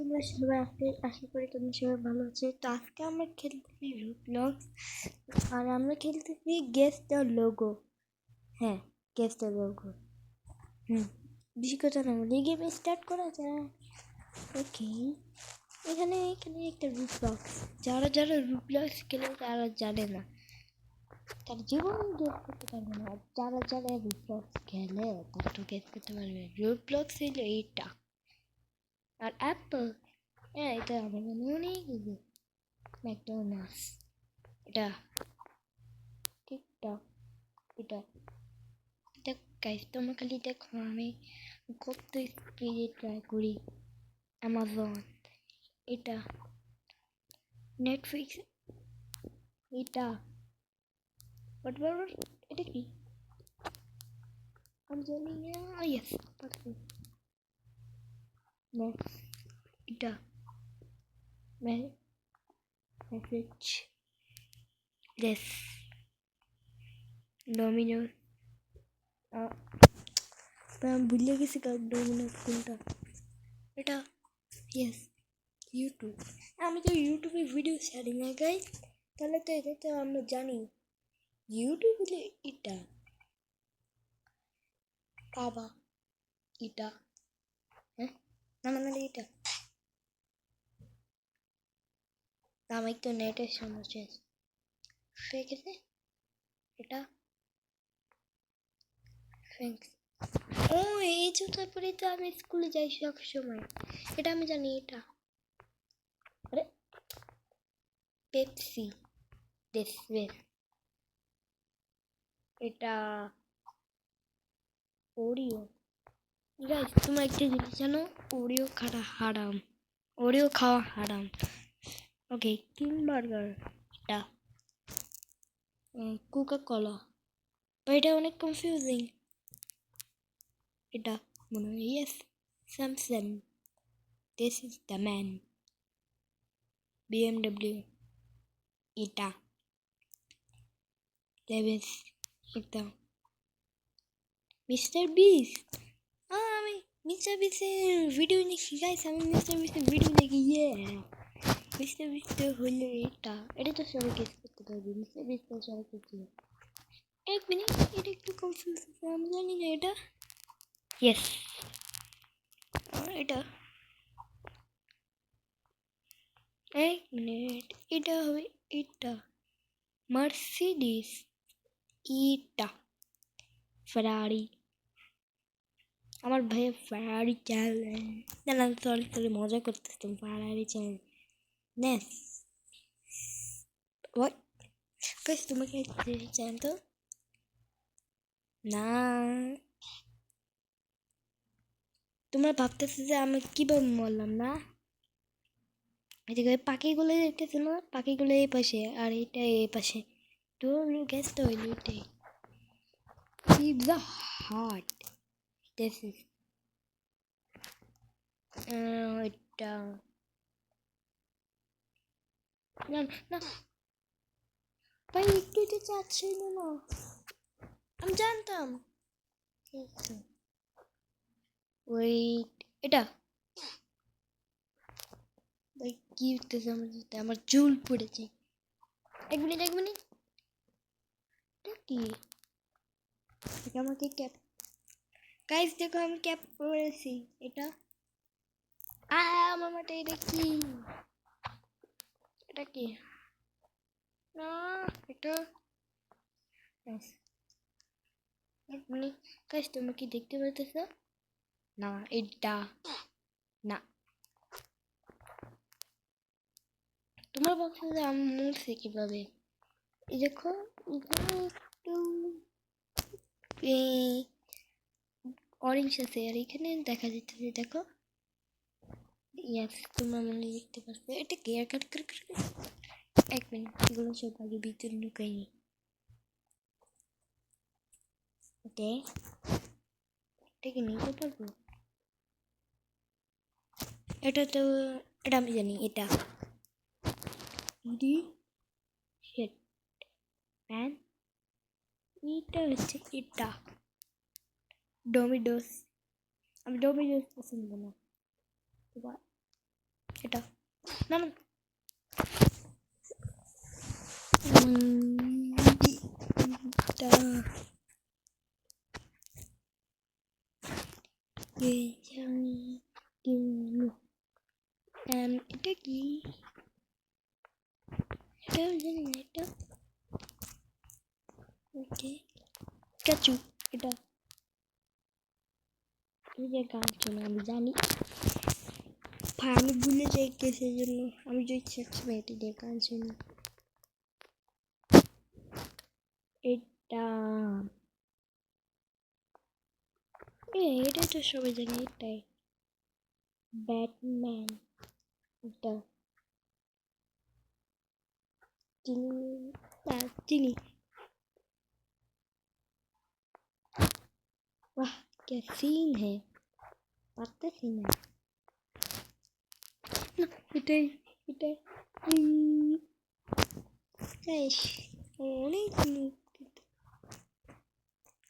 তোমরা সবাই আশা করি তোমরা সবাই ভালো আছো। তো আজকে আমরা খেলতেছি রুবলক্স, আর আমরা খেলতেছি গেস দ্য লোগো। হ্যাঁ, গেস দ্য লোগো। বেশি কথা না বলি, গেম স্টার্ট করা যায়। ওকে, এখানে একটা রুবলক্স। যারা যারা রুবলক্স খেলে তারা জানে না, তার জীবন গেস করতে পারবে না। আর যারা যারা রুবলক্স খেলে তারা তো গেস করতে পারবে। রুবলক্স হলো এইটা, আর অ্যাপল এটা আমার মনে অনেক ইজি। ম্যাকডোনাল্ডস এটা, টিকটক এটা। দেখ গাইস, তোমরা খালি দেখো আমি কত স্পিডে ট্রাই করি। অ্যামাজন এটা, নেটফ্লিক্স এটা, এটা কি আমি জানি না। ইয়েস, নেক্সট এটা মেসেজ লেস ডোমিনোস। আমি ভুলে গেছি ডোমিনোস কোনটা। এটা ইয়েস ইউটিউব। আমি তো ইউটিউবে ভিডিও ছাড়ি না গাইস, তাহলে তো এটা তো আমরা জানি ইউটিউব হলে এটা। বাবা এটা, হ্যাঁ না মানে এটা আমার তো নেটের সমস্যা ঠিক আছে। এটা থ্যাংকস। ও, এই জুতা পরে তো আমি স্কুলে যাই সব সময়। এটা আমি জানি। এটা আরে পেপসি দেশের। এটা ওরিও। গাইস, তোমরা একটা জিনিস জানো, ওরিও খাওয়া হারাম। ওরিও খাওয়া হারাম। ওকে, কিং বার্গার এটা, কোকা কোলা। এটা অনেক কনফিউজিং। এটা মনে হয় yes Samsung, this is the man. BMW এটা, লেভিস এটা, মিস্টার বিস। আমি মিস্টার বিসের ভিডিও দেখি গাইস, আমি মিস্টার বিসের ভিডিও দেখি। মিস্টার বিস তো হলো এটা। এটা তো সবাই গেস করতে পারবে। মিস্টার বিস তো সবাই করতে। এক মিনিট, এটা একটু কনফিউজ আছে, আমি জানি না এটা। ইয়েস এটা, এক মিনিট, এটা হবে এটা মার্সিডিস। এটা ফেরারি। আমার ভাইয়া ফেরারি চালায়। না না, সরি সরি, মজা করতেছিলাম। ফেরারি চালায়। নেস হোয়াট গাইস, তোমাকে চান তো না। তোমরা ভাবতেছো যে আমি কিভাবে মরলাম না। এদিকে পাখিগুলো দেখতেছো না, পাখিগুলো এই পাশে আর এটা এই পাশে। তো গ্যাস তো হইল এটাই। পিৎজা হাট, দিস ইজ এটা। না না ভাই, একটু এটা চাচ্ছিল না, আমি জানতাম। ওয়েট, এটা ভাই কি হতেছে আমার সাথে? আমার চুল পড়েছে। এক মিনিট এক মিনিট, এটা কি? এটা আমাকে ক্যাপ, গাইস দেখো আমি ক্যাপ পরেছি। এটা আমার মাঠে। এটা কি? এটা কি? না এটা এক মিনিট গাইস, তোমরা কি দেখতে পাইতেছ? না এটা না। তোমরা বলছো যে আমি মরছি কিভাবে? এই দেখো, এখানে একটু অরেঞ্জ আছে, আর এখানে দেখা যাচ্ছে, দেখো। ইয়াস, তোমরা মনে দেখতে পাচ্ছ। এটা কি আর কাট করে এক মিনিট, এগুলো সব আগে ভিতরে ঢুকাইনি। ওকে, এটা কি নিতে পারবো? এটা তো, এটা আমি জানি। এটা ডি শেট প্যান। এটা হচ্ছে এটা ডোমিনোস। আমি ডোমিনোস পছন্দ না। এটা নাম এটা কি এটাও জানি না এটা ওকে কাচু এটা এই যে গান শোনা আমি জানি ভাই আমি ভুলে যাই কেসের জন্য আমি যে সবসময় এটা দিয়ে গান শুনি এটা এটাই তো সবাই জানে এটাই ব্যাটম্যান এটা চিনি চিনি वाह क्या सीन है पता सीन है এটাই এটাই বেশ অনেক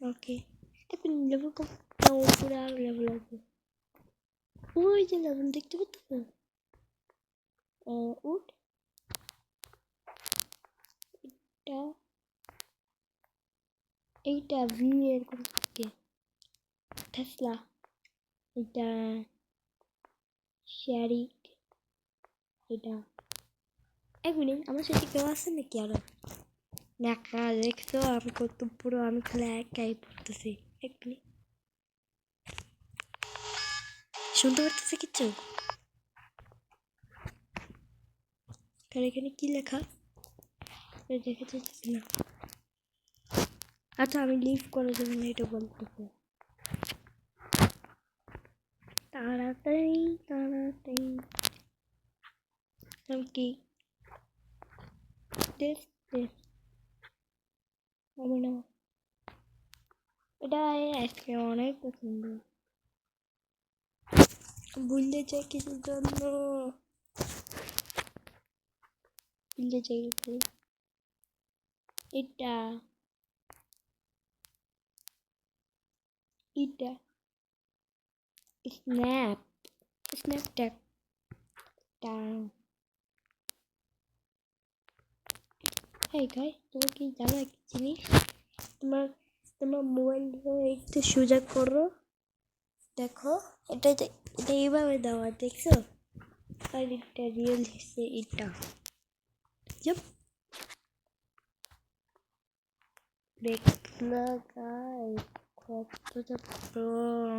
ওকে এখন লেভেল কম উপরে আরো লেভেল আছে ওই যে লেভেল দেখতে পাচ্ছ উঠ এটা এইটা ভি এর কোন থেকে টেসলা এটা শেরিক এটা এক মিনিট আমার সাথে কেউ আছে নাকি আরো না দেখছো আমি কত পুরো আমি খালি একাই পড়তেছি এক মিনিট শুনতে পারতেছে কিচ্ছু কার এখানে কি লেখা দেখে যাচ্ছে না আচ্ছা আমি লিভ করে দেবো না এটা বলতেছে তাড়াতাড়ি তাড়াতাড়ি আমি কি দেখ আমি না এটা আজকে অনেক পছন্দ ভুলতে চাই কিছুর জন্য ভুলতে চাই এটা এটা স্ন্যাপ স্ন্যাপট্যাপ এই গাই তুমি কি জানো এক জিনিস তোমার তোমার মোবাইল একটু সোজা করো দেখো এটা এটা এইভাবে দেওয়া দেখছো আর এটা রিয়েল হিসেবে এটা জব দেখলা গাই কতটা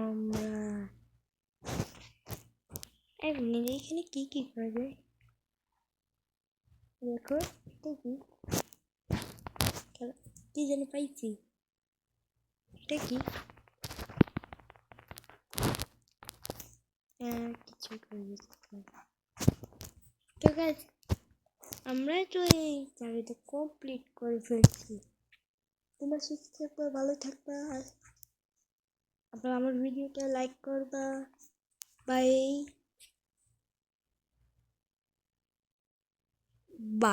আমরা এক মিনিট এখানে কি কি করা যায় দেখো এটা কি যেন পাইছি এটা কি কিছু করে তো গাইস আমরা তো এই জায়গাটা কমপ্লিট করে ফেলছি তোমরা সুস্থ থাকবা ভালো থাকবা আর আপনারা আমার ভিডিওটা লাইক করবা বাই বাই